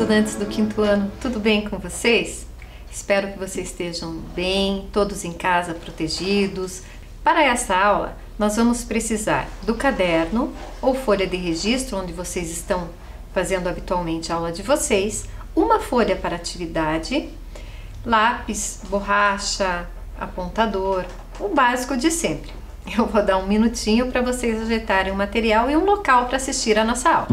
estudantes do quinto ano, tudo bem com vocês? Espero que vocês estejam bem, todos em casa, protegidos. Para essa aula, nós vamos precisar do caderno ou folha de registro, onde vocês estão fazendo habitualmente a aula de vocês, uma folha para atividade, lápis, borracha, apontador, o básico de sempre. Eu vou dar um minutinho para vocês ajeitarem o material e um local para assistir a nossa aula.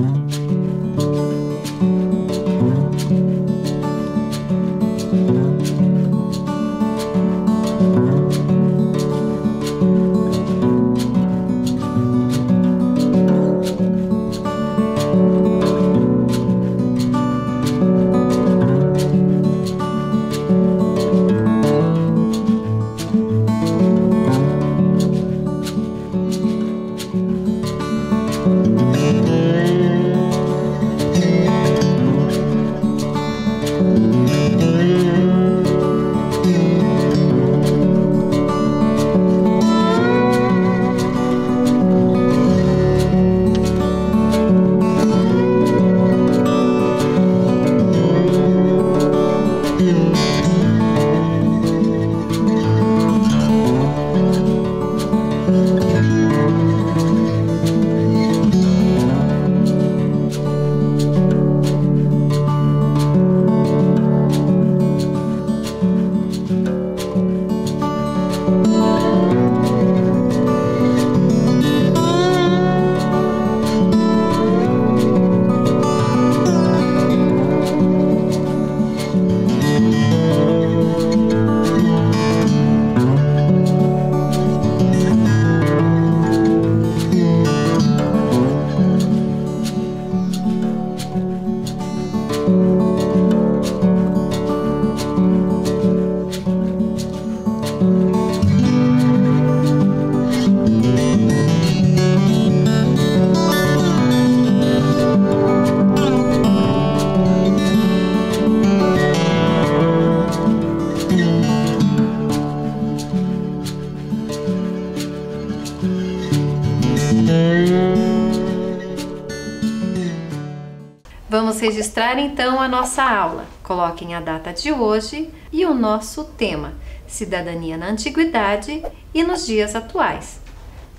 Vamos registrar então a nossa aula. Coloquem a data de hoje e o nosso tema, Cidadania na Antiguidade e nos dias atuais.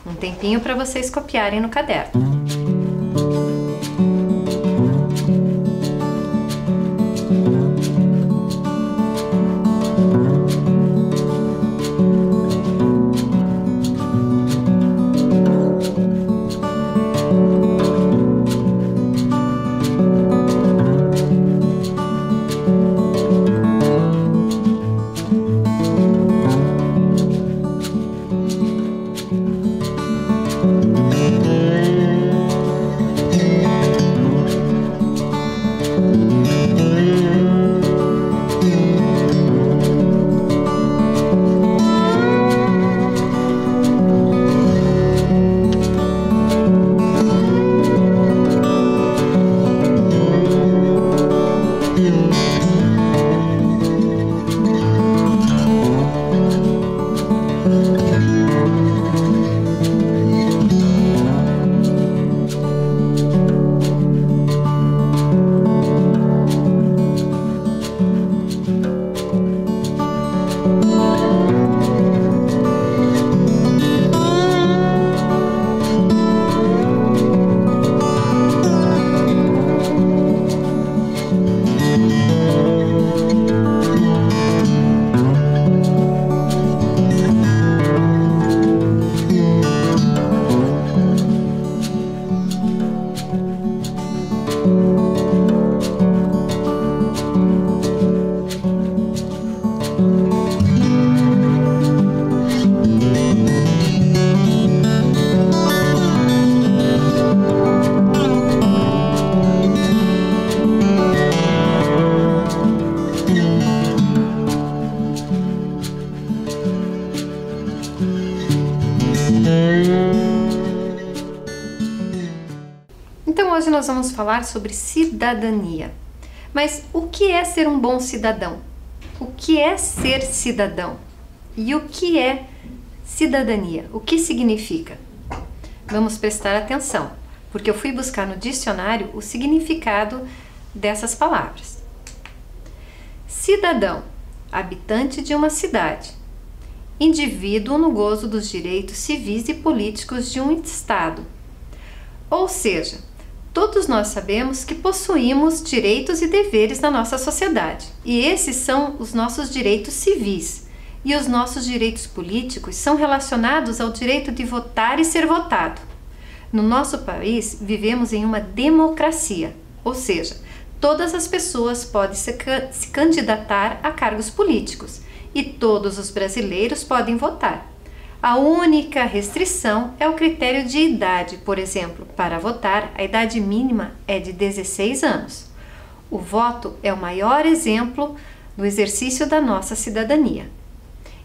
Um tempinho para vocês copiarem no caderno. Então hoje nós vamos falar sobre cidadania. Mas o que é ser um bom cidadão? O que é ser cidadão? E o que é cidadania? O que significa? Vamos prestar atenção, porque eu fui buscar no dicionário o significado dessas palavras. Cidadão, habitante de uma cidade. Indivíduo no gozo dos direitos civis e políticos de um Estado. Ou seja, todos nós sabemos que possuímos direitos e deveres na nossa sociedade, e esses são os nossos direitos civis, e os nossos direitos políticos são relacionados ao direito de votar e ser votado. No nosso país, vivemos em uma democracia, ou seja, todas as pessoas podem se candidatar a cargos políticos e todos os brasileiros podem votar. A única restrição é o critério de idade. Por exemplo, para votar, a idade mínima é de 16 anos. O voto é o maior exemplo do exercício da nossa cidadania.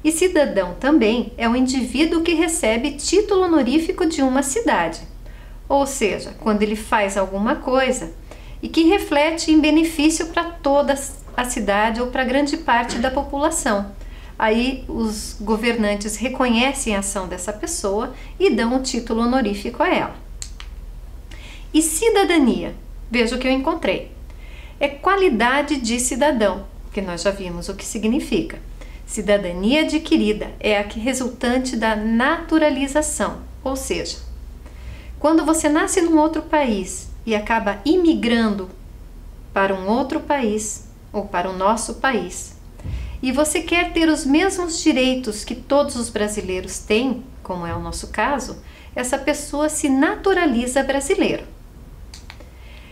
E cidadão também é o indivíduo que recebe título honorífico de uma cidade, ou seja, quando ele faz alguma coisa e que reflete em benefício para toda a cidade ou para grande parte da população. Aí os governantes reconhecem a ação dessa pessoa e dão um título honorífico a ela. E cidadania? Veja o que eu encontrei. É qualidade de cidadão, que nós já vimos o que significa. Cidadania adquirida é a resultante da naturalização, ou seja, quando você nasce num outro país e acaba imigrando para um outro país ou para o nosso país, e você quer ter os mesmos direitos que todos os brasileiros têm, como é o nosso caso, essa pessoa se naturaliza brasileiro.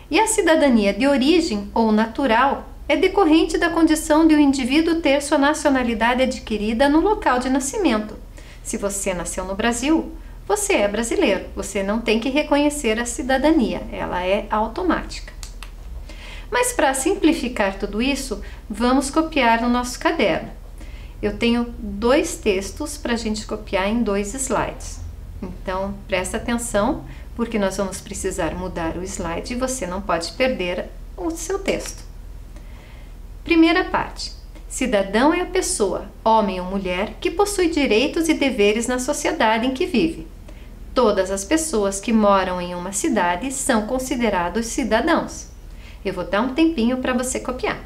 E a cidadania de origem ou natural é decorrente da condição de o indivíduo ter sua nacionalidade adquirida no local de nascimento. Se você nasceu no Brasil, você é brasileiro, você não tem que reconhecer a cidadania, ela é automática. Mas para simplificar tudo isso, vamos copiar no nosso caderno. Eu tenho 2 textos para a gente copiar em 2 slides. Então, presta atenção, porque nós vamos precisar mudar o slide e você não pode perder o seu texto. Primeira parte. Cidadão é a pessoa, homem ou mulher, que possui direitos e deveres na sociedade em que vive. Todas as pessoas que moram em uma cidade são considerados cidadãos. Eu vou dar um tempinho para você copiar.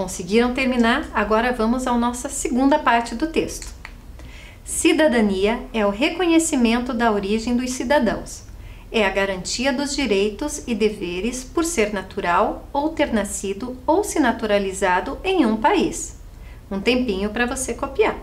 Conseguiram terminar? Agora vamos à nossa segunda parte do texto. Cidadania é o reconhecimento da origem dos cidadãos. É a garantia dos direitos e deveres por ser natural ou ter nascido ou se naturalizado em um país. Um tempinho para você copiar.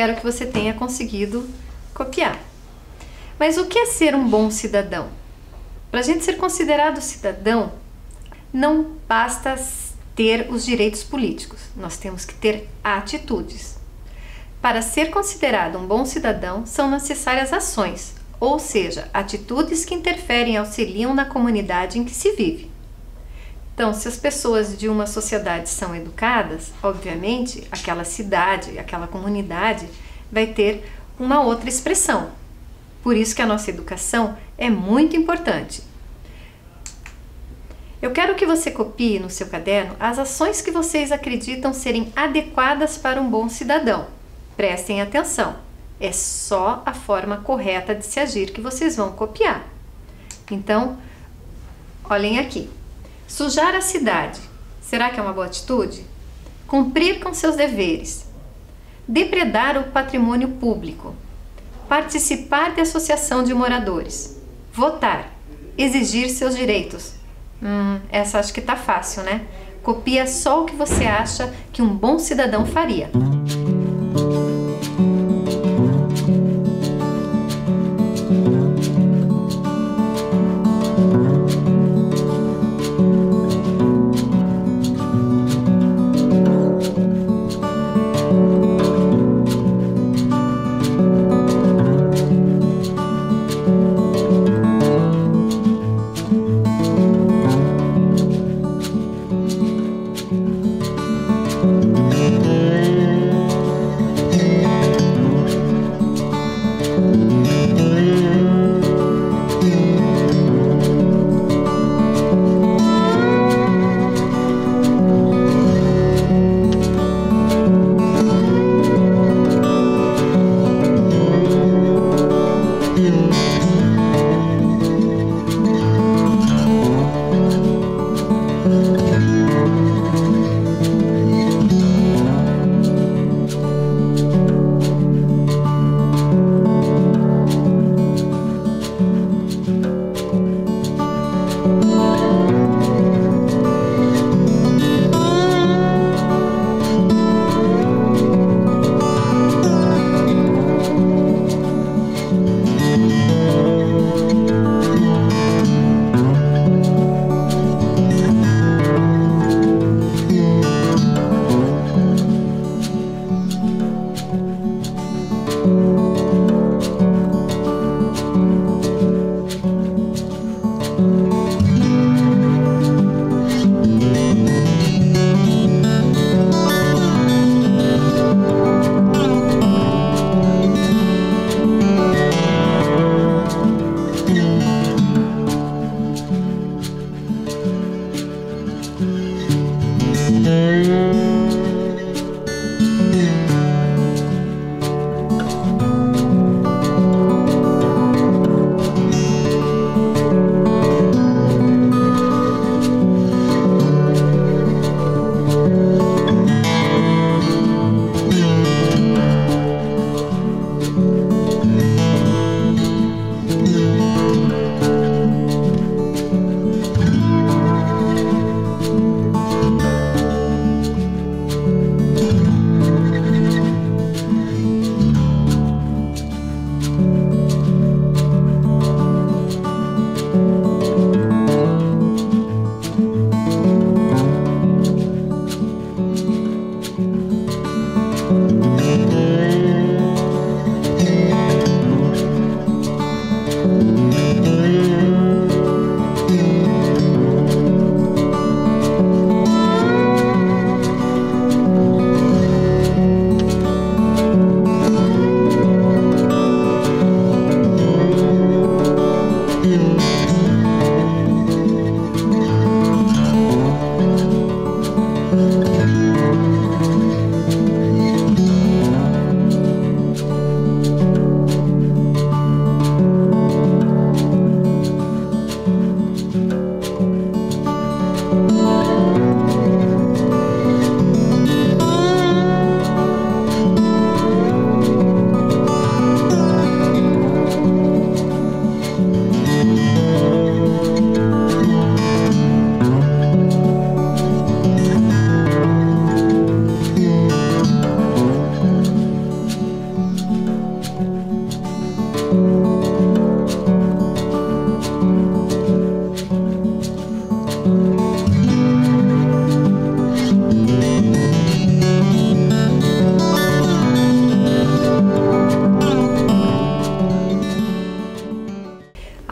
espero que você tenha conseguido copiar. Mas o que é ser um bom cidadão? Para a gente ser considerado cidadão, não basta ter os direitos políticos, nós temos que ter atitudes. Para ser considerado um bom cidadão, são necessárias ações, ou seja, atitudes que interferem e auxiliam na comunidade em que se vive. Então, se as pessoas de uma sociedade são educadas, obviamente, aquela cidade, aquela comunidade vai ter uma outra expressão. Por isso que a nossa educação é muito importante. Eu quero que você copie no seu caderno as ações que vocês acreditam serem adequadas para um bom cidadão. Prestem atenção, é só a forma correta de se agir que vocês vão copiar. Então, olhem aqui. Sujar a cidade, será que é uma boa atitude? Cumprir com seus deveres. Depredar o patrimônio público. Participar de associação de moradores. Votar. Exigir seus direitos. Essa acho que tá fácil, né? Copia só o que você acha que um bom cidadão faria.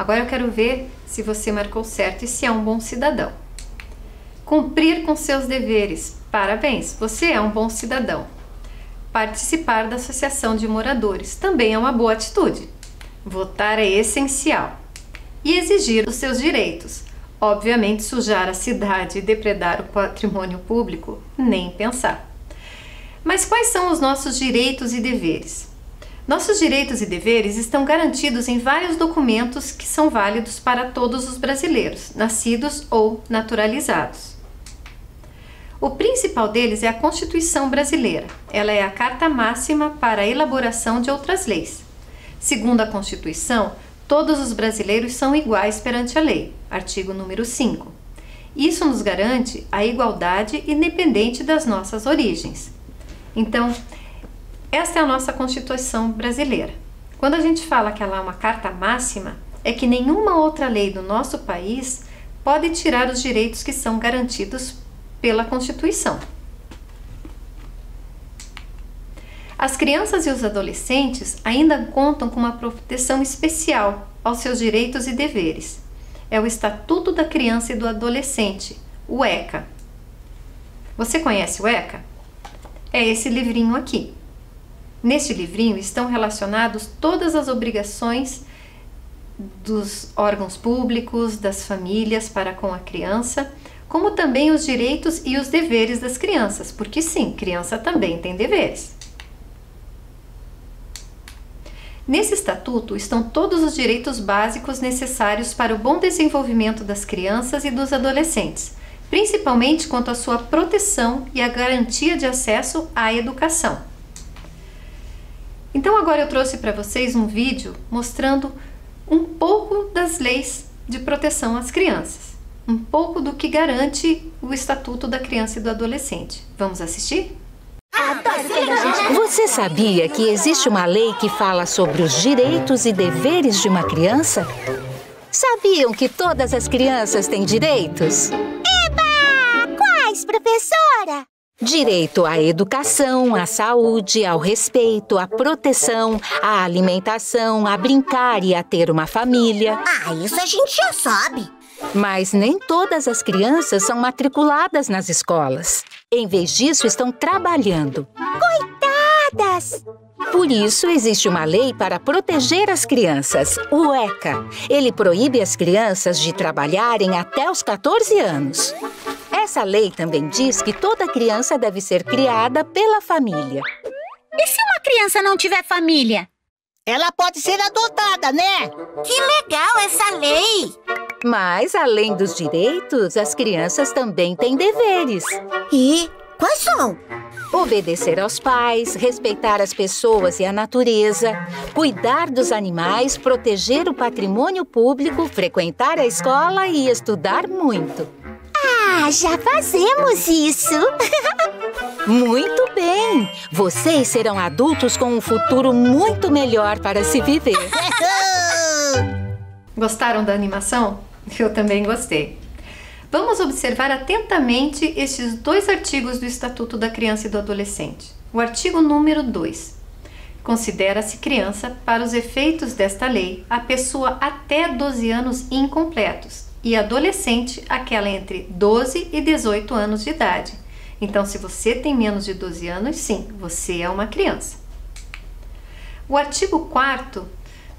Agora eu quero ver se você marcou certo e se é um bom cidadão. Cumprir com seus deveres. Parabéns, você é um bom cidadão. Participar da associação de moradores. Também é uma boa atitude. Votar é essencial. E exigir os seus direitos. Obviamente, sujar a cidade e depredar o patrimônio público, nem pensar. Mas quais são os nossos direitos e deveres? Nossos direitos e deveres estão garantidos em vários documentos que são válidos para todos os brasileiros, nascidos ou naturalizados. O principal deles é a Constituição Brasileira. Ela é a carta máxima para a elaboração de outras leis. Segundo a Constituição, todos os brasileiros são iguais perante a lei, artigo número 5. Isso nos garante a igualdade independente das nossas origens. Então, esta é a nossa Constituição brasileira. Quando a gente fala que ela é uma carta máxima, é que nenhuma outra lei do nosso país pode tirar os direitos que são garantidos pela Constituição. As crianças e os adolescentes ainda contam com uma proteção especial aos seus direitos e deveres. É o Estatuto da Criança e do Adolescente, o ECA. Você conhece o ECA? É esse livrinho aqui. Neste livrinho estão relacionados todas as obrigações dos órgãos públicos, das famílias para com a criança, como também os direitos e os deveres das crianças, porque sim, criança também tem deveres. Nesse estatuto estão todos os direitos básicos necessários para o bom desenvolvimento das crianças e dos adolescentes, principalmente quanto à sua proteção e a garantia de acesso à educação. Então agora eu trouxe para vocês um vídeo mostrando um pouco das leis de proteção às crianças, um pouco do que garante o Estatuto da Criança e do Adolescente. Vamos assistir? Você sabia que existe uma lei que fala sobre os direitos e deveres de uma criança? Sabiam que todas as crianças têm direitos? Eba! Quais, professora? Direito à educação, à saúde, ao respeito, à proteção, à alimentação, a brincar e a ter uma família. Ah, isso a gente já sabe. Mas nem todas as crianças são matriculadas nas escolas. Em vez disso, estão trabalhando. Coitadas! Por isso, existe uma lei para proteger as crianças, o ECA. Ele proíbe as crianças de trabalharem até os 14 anos. Essa lei também diz que toda criança deve ser criada pela família. E se uma criança não tiver família? Ela pode ser adotada, né? Que legal essa lei! Mas, além dos direitos, as crianças também têm deveres. E quais são? Obedecer aos pais, respeitar as pessoas e a natureza, cuidar dos animais, proteger o patrimônio público, frequentar a escola e estudar muito. Ah, já fazemos isso! Muito bem! Vocês serão adultos com um futuro muito melhor para se viver. Gostaram da animação? Eu também gostei. Vamos observar atentamente estes dois artigos do Estatuto da Criança e do Adolescente. O artigo número 2. Considera-se criança, para os efeitos desta lei, a pessoa até 12 anos incompletos e adolescente, aquela entre 12 e 18 anos de idade. Então, se você tem menos de 12 anos, sim, você é uma criança. O artigo 4º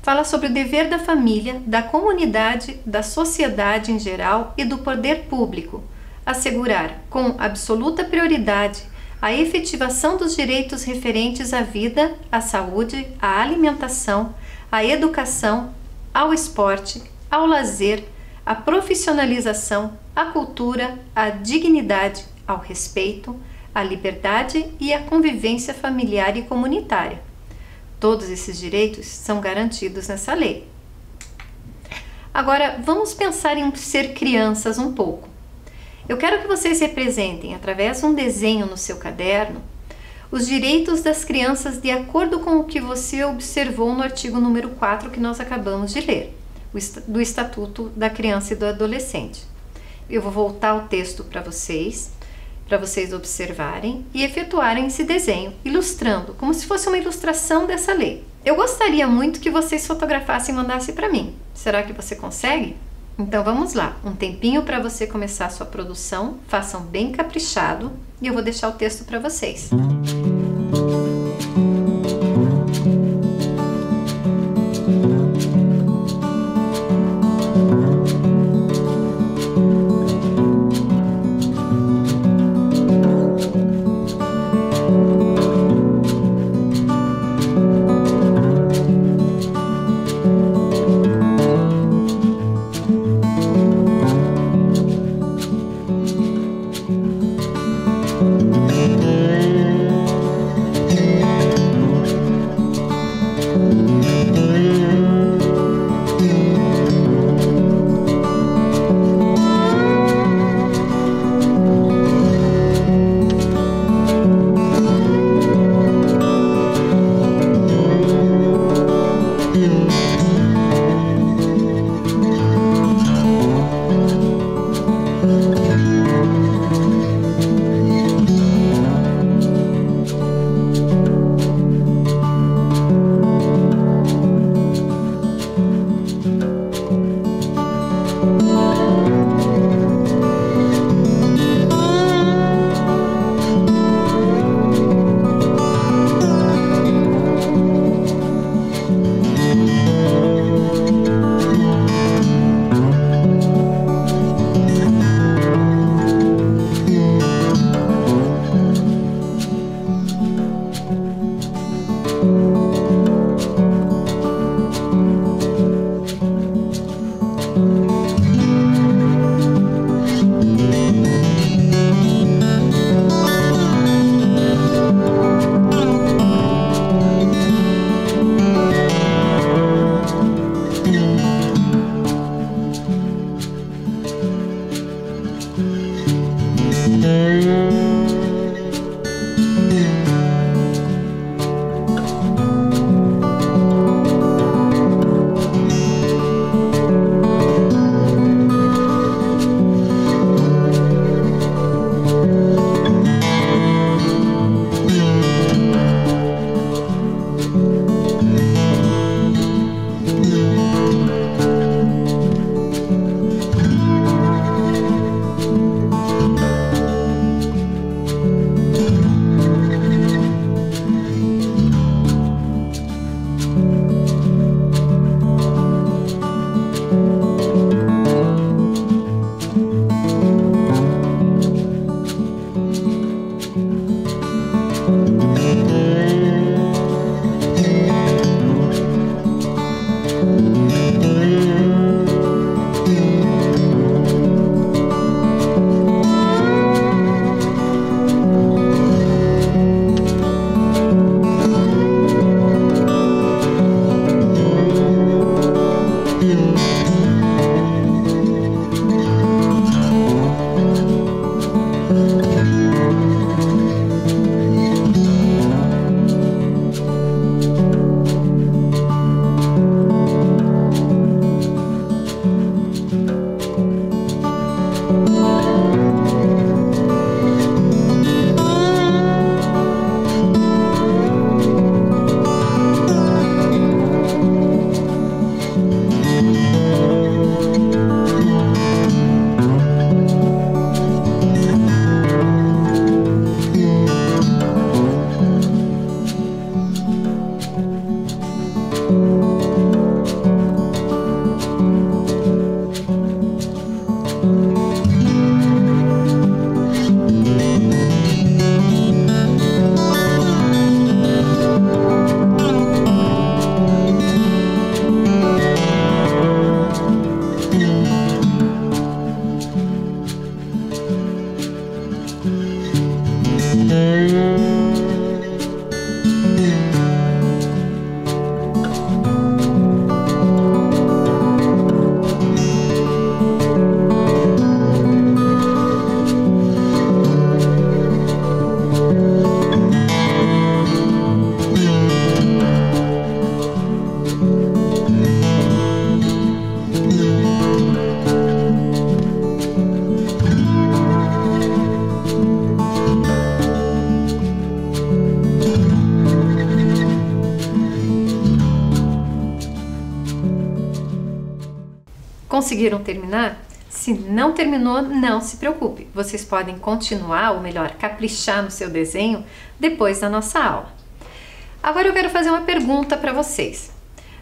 fala sobre o dever da família, da comunidade, da sociedade em geral e do poder público, assegurar com absoluta prioridade a efetivação dos direitos referentes à vida, à saúde, à alimentação, à educação, ao esporte, ao lazer, à profissionalização, à cultura, à dignidade, ao respeito, à liberdade e à convivência familiar e comunitária. Todos esses direitos são garantidos nessa lei. Agora, vamos pensar em ser crianças um pouco. Eu quero que vocês representem, através de um desenho no seu caderno, os direitos das crianças de acordo com o que você observou no artigo número 4 que nós acabamos de ler, do Estatuto da Criança e do Adolescente. Eu vou voltar o texto para vocês observarem e efetuarem esse desenho, ilustrando, como se fosse uma ilustração dessa lei. Eu gostaria muito que vocês fotografassem e mandassem para mim. Será que você consegue? Então vamos lá, um tempinho para você começar a sua produção, façam bem caprichado e eu vou deixar o texto para vocês. Conseguiram terminar? Se não terminou, não se preocupe. Vocês podem continuar, ou melhor, caprichar no seu desenho depois da nossa aula. Agora eu quero fazer uma pergunta para vocês.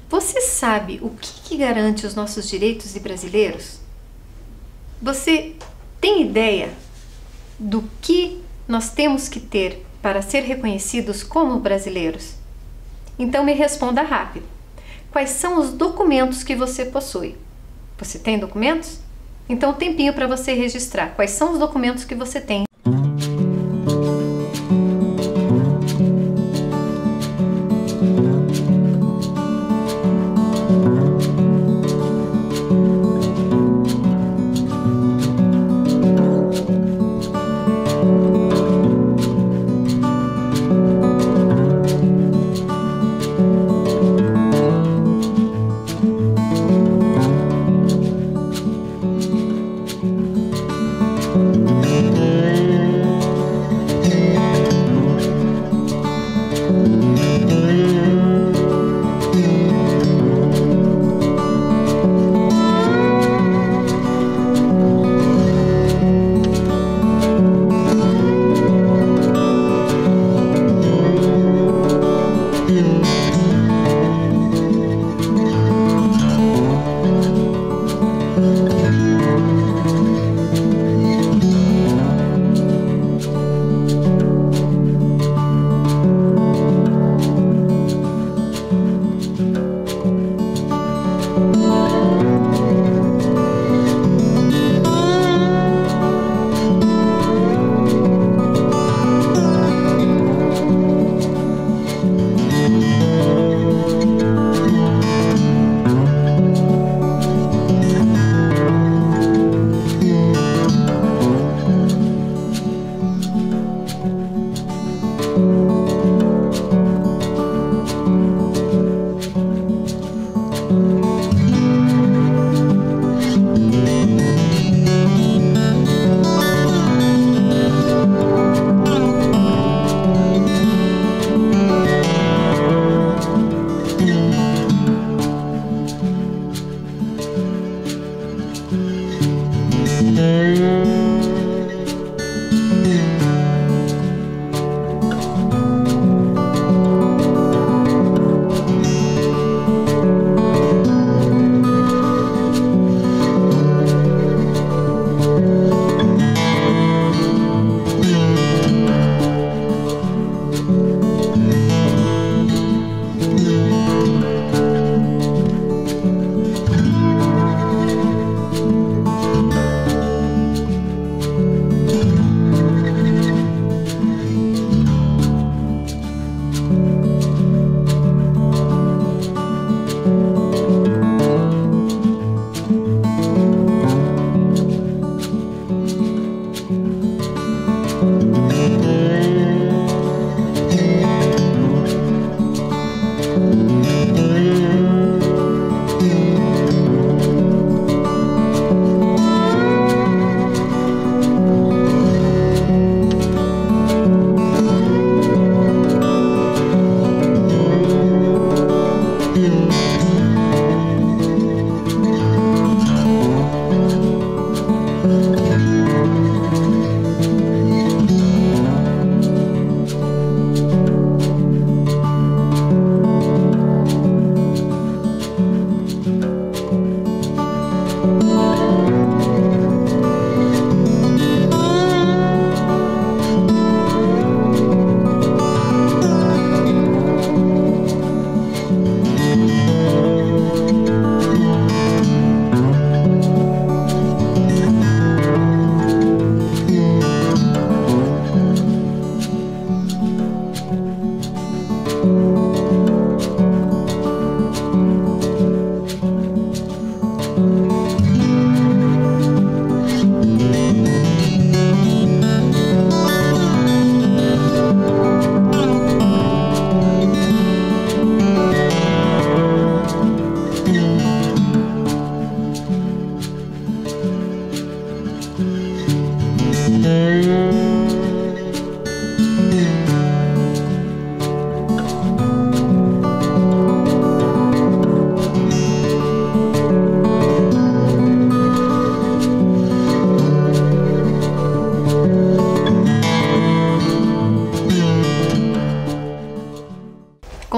Você sabe o que garante os nossos direitos de brasileiros? Você tem ideia do que nós temos que ter para ser reconhecidos como brasileiros? Então me responda rápido. Quais são os documentos que você possui? Você tem documentos? Então, um tempinho para você registrar quais são os documentos que você tem.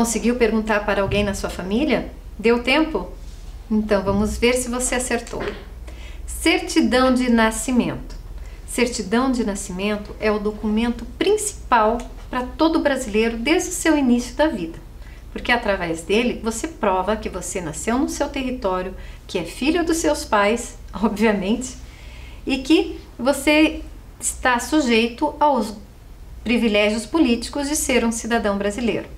Conseguiu perguntar para alguém na sua família? Deu tempo? Então vamos ver se você acertou. Certidão de nascimento. Certidão de nascimento é o documento principal para todo brasileiro desde o seu início da vida, porque através dele você prova que você nasceu no seu território, que é filho dos seus pais, obviamente, e que você está sujeito aos privilégios políticos de ser um cidadão brasileiro.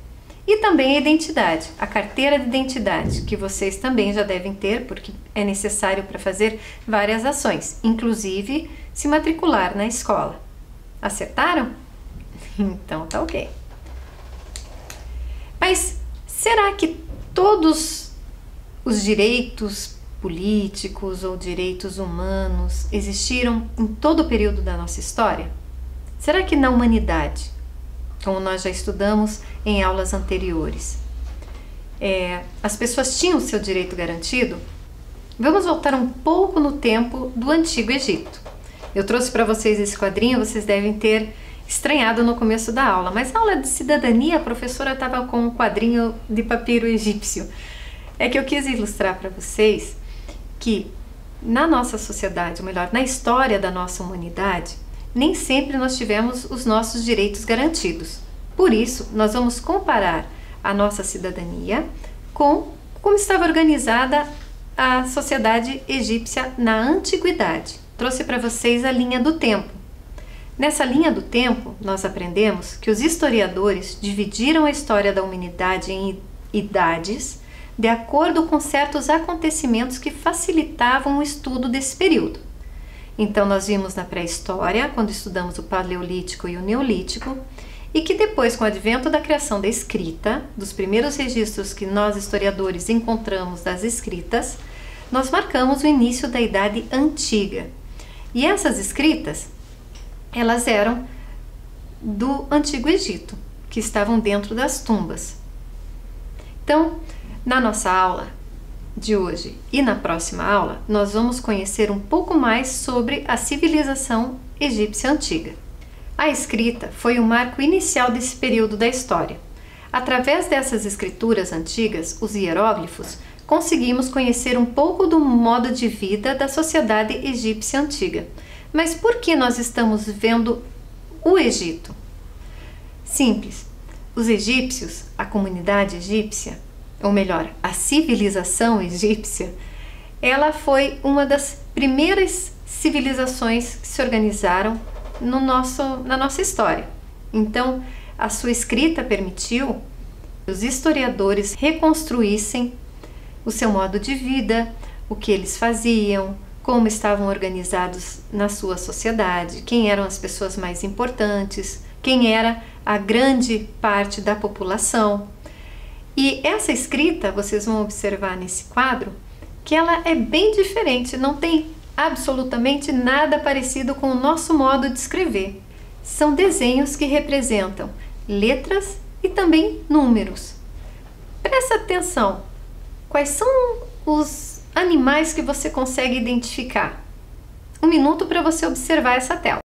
E também a identidade, a carteira de identidade, que vocês também já devem ter, porque é necessário para fazer várias ações, inclusive se matricular na escola. Acertaram? Então tá ok. Mas será que todos os direitos políticos ou direitos humanos existiram em todo o período da nossa história? Será que na humanidade, como nós já estudamos em aulas anteriores, as pessoas tinham o seu direito garantido? Vamos voltar um pouco no tempo do Antigo Egito. Eu trouxe para vocês esse quadrinho, vocês devem ter estranhado no começo da aula, mas na aula de cidadania a professora estava com um quadrinho de papiro egípcio. É que eu quis ilustrar para vocês que na nossa sociedade, ou melhor, na história da nossa humanidade, nem sempre nós tivemos os nossos direitos garantidos. Por isso, nós vamos comparar a nossa cidadania com como estava organizada a sociedade egípcia na antiguidade. Trouxe para vocês a linha do tempo. Nessa linha do tempo, nós aprendemos que os historiadores dividiram a história da humanidade em idades de acordo com certos acontecimentos que facilitavam o estudo desse período. Então, nós vimos na pré-história, quando estudamos o Paleolítico e o Neolítico, e que depois, com o advento da criação da escrita, dos primeiros registros que nós historiadores encontramos das escritas, nós marcamos o início da Idade Antiga. E essas escritas, elas eram do Antigo Egito, que estavam dentro das tumbas. Então, na nossa aula de hoje e na próxima aula, nós vamos conhecer um pouco mais sobre a civilização egípcia antiga. A escrita foi o marco inicial desse período da história. Através dessas escrituras antigas, os hieróglifos, conseguimos conhecer um pouco do modo de vida da sociedade egípcia antiga. Mas por que nós estamos vendo o Egito? Simples. Os egípcios, a comunidade egípcia, ou melhor, a civilização egípcia, ela foi uma das primeiras civilizações que se organizaram na nossa história. Então, a sua escrita permitiu que os historiadores reconstruíssem o seu modo de vida, o que eles faziam, como estavam organizados na sua sociedade, quem eram as pessoas mais importantes, quem era a grande parte da população. E essa escrita, vocês vão observar nesse quadro, que ela é bem diferente, não tem absolutamente nada parecido com o nosso modo de escrever. São desenhos que representam letras e também números. Presta atenção, quais são os animais que você consegue identificar? Um minuto para você observar essa tela.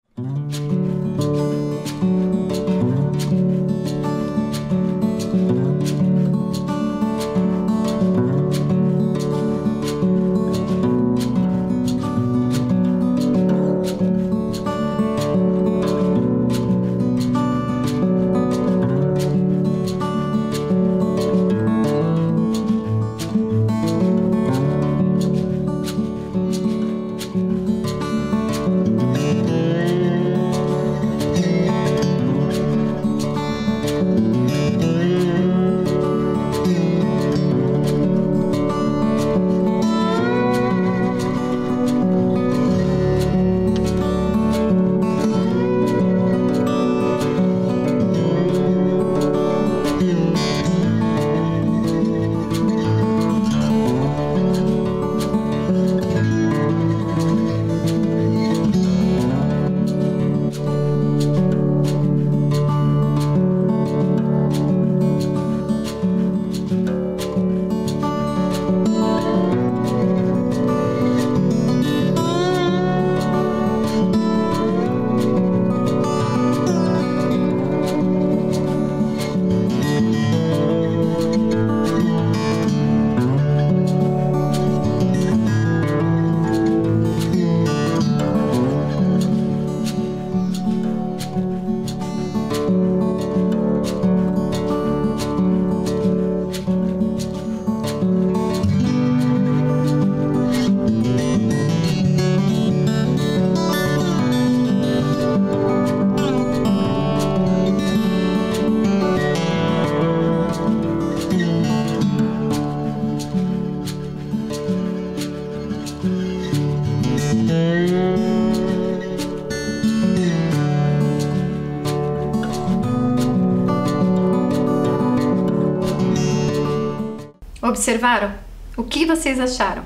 Observaram? O que vocês acharam?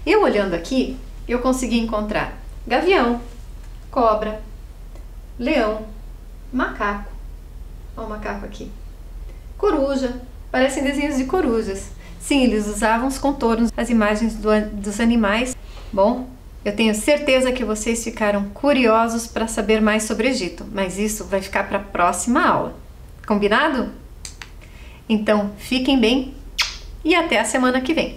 Eu olhando aqui, eu consegui encontrar gavião, cobra, leão, macaco. Olha o macaco aqui. Coruja. Parecem desenhos de corujas. Sim, eles usavam os contornos, as imagens dos animais. Bom, eu tenho certeza que vocês ficaram curiosos para saber mais sobre o Egito, mas isso vai ficar para a próxima aula. Combinado? Então, fiquem bem e até a semana que vem.